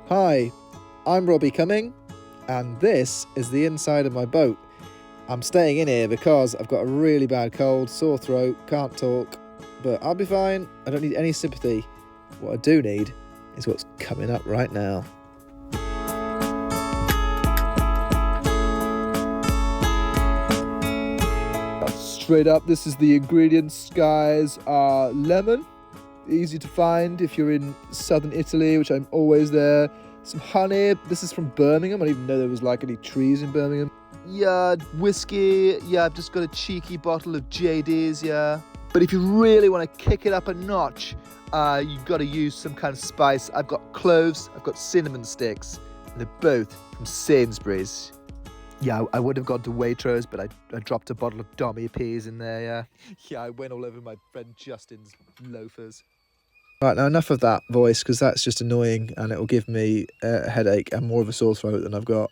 Hi, I'm Robbie Cumming, and this is the inside of my boat. I'm staying in here because I've got a really bad cold, sore throat, can't talk, but I'll be fine. I don't need any sympathy. What I do need is what's coming up right now. Straight up, this is the ingredients, guys. Lemon, easy to find if you're in southern Italy, which I'm always there. Some honey, this is from Birmingham. I didn't even know there was like any trees in Birmingham. Yeah, whiskey, yeah, I've just got a cheeky bottle of JD's, yeah. But if you really want to kick it up a notch, you've got to use some kind of spice. I've got cloves, I've got cinnamon sticks, and they're both from Sainsbury's. Yeah, I would have gone to Waitrose, but I dropped a bottle of Dommy peas in there, yeah. Yeah, I went all over my friend Justin's loafers. Right, now enough of that voice, because that's just annoying and it'll give me a headache and more of a sore throat than I've got.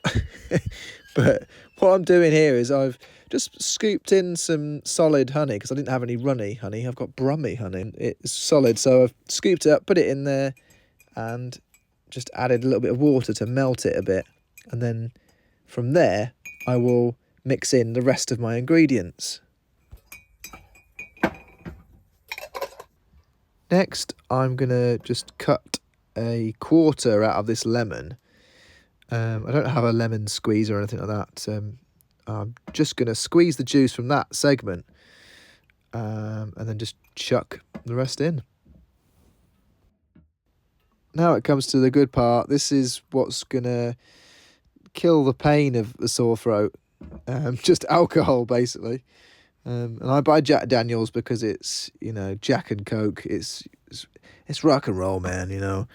But what I'm doing here is I've just scooped in some solid honey, because I didn't have any runny honey. I've got brummy honey. It's solid, so I've scooped it up, put it in there, and just added a little bit of water to melt it a bit. And then from there, I will mix in the rest of my ingredients. Next, I'm going to just cut a quarter out of this lemon. I don't have a lemon squeeze or anything like that. I'm just going to squeeze the juice from that segment and then just chuck the rest in. Now it comes to the good part. This is what's going to kill the pain of a sore throat. Just alcohol, basically. And I buy Jack Daniels because it's, you know, Jack and Coke. It's rock and roll, man, you know.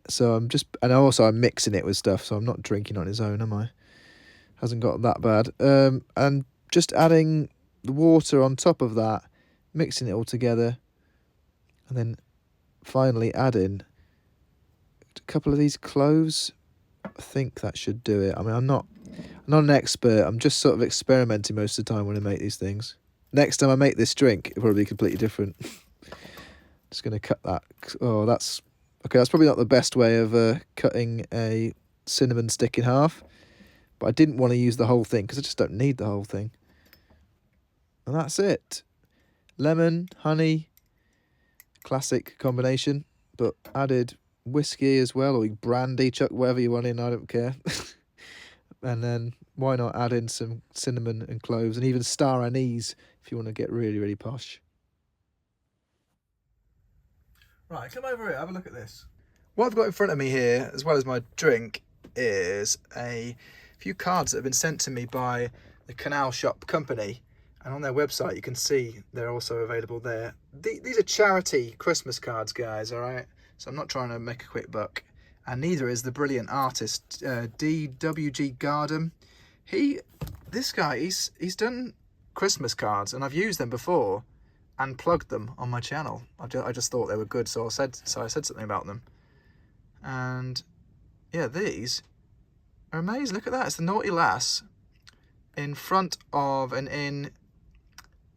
So I'm mixing it with stuff, so I'm not drinking on its own, am I? Hasn't got that bad. And just adding the water on top of that, mixing it all together, and then finally adding a couple of these cloves. I think that should do it. I mean, I'm not an expert. I'm just sort of experimenting most of the time when I make these things. Next time I make this drink, it'll probably be completely different. Just going to cut that. Oh, that's... Okay, that's probably not the best way of cutting a cinnamon stick in half. But I didn't want to use the whole thing because I just don't need the whole thing. And that's it. Lemon, honey, classic combination. But added whiskey as well, or brandy, chuck whatever you want in, I don't care. And then why not add in some cinnamon and cloves and even star anise if you want to get really, really posh. Right, come over here, have a look at this. What I've got in front of me here, as well as my drink, is a few cards that have been sent to me by the Canal shop company. And on their website, you can see they're also available there. These are charity Christmas cards, guys, all right? So I'm not trying to make a quick buck. And neither is the brilliant artist, DWG Gardham. This guy, he's done Christmas cards, and I've used them before and plugged them on my channel. I just thought they were good, so I said something about them. And yeah, these are amazing. Look at that. It's the Naughty Lass in front of an inn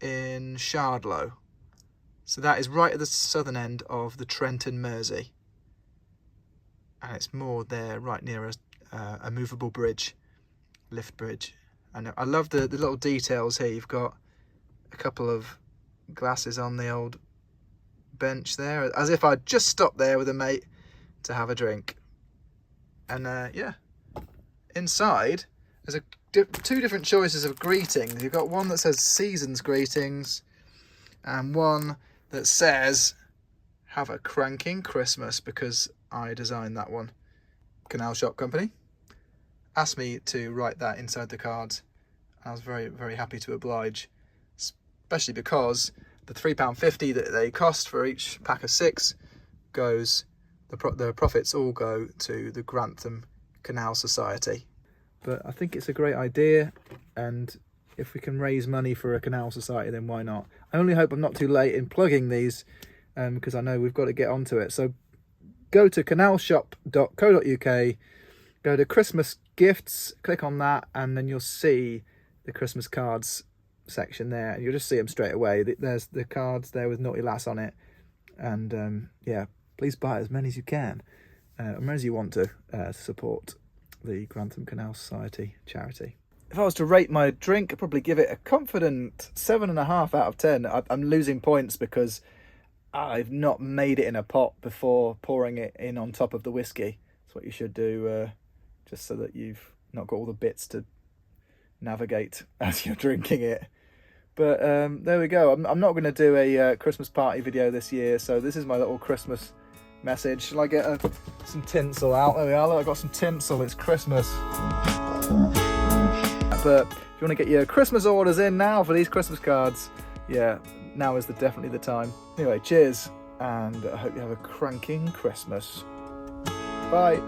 in Shardlow. So that is right at the southern end of the Trent and Mersey. And it's moored there right near a movable bridge, lift bridge. And I love the little details here. You've got a couple of glasses on the old bench there, as if I'd just stopped there with a mate to have a drink. And yeah, inside there's two different choices of greetings. You've got one that says Season's Greetings and one that says Have a Cranking Christmas, because I designed that one. Canal shop company asked me to write that inside the cards. I was very, very happy to oblige, especially because the £3.50 that they cost for each pack of 6 goes, the profits all go to the Grantham Canal Society. But I think it's a great idea, and if we can raise money for a canal society, then why not? I only hope I'm not too late in plugging these, because I know we've got to get onto it. So go to canalshop.co.uk, go to Christmas gifts, click on that, and then you'll see the Christmas cards section there, and you'll just see them straight away. There's the cards there with Naughty Lass on it, and yeah, please buy as many as you can. as you want to support the Grantham Canal Society charity. If I was to rate my drink, I'd probably give it a confident 7.5 out of 10. I'm losing points because I've not made it in a pot before pouring it in on top of the whiskey. That's what you should do, just so that you've not got all the bits to navigate as you're drinking it. But there we go. I'm not going to do a Christmas party video this year, so this is my little Christmas message. Shall I get some tinsel out? There we are. Look, I've got some tinsel. It's Christmas. But if you want to get your Christmas orders in now for these Christmas cards, yeah, now is definitely the time. Anyway, cheers, and I hope you have a cranking Christmas. Bye.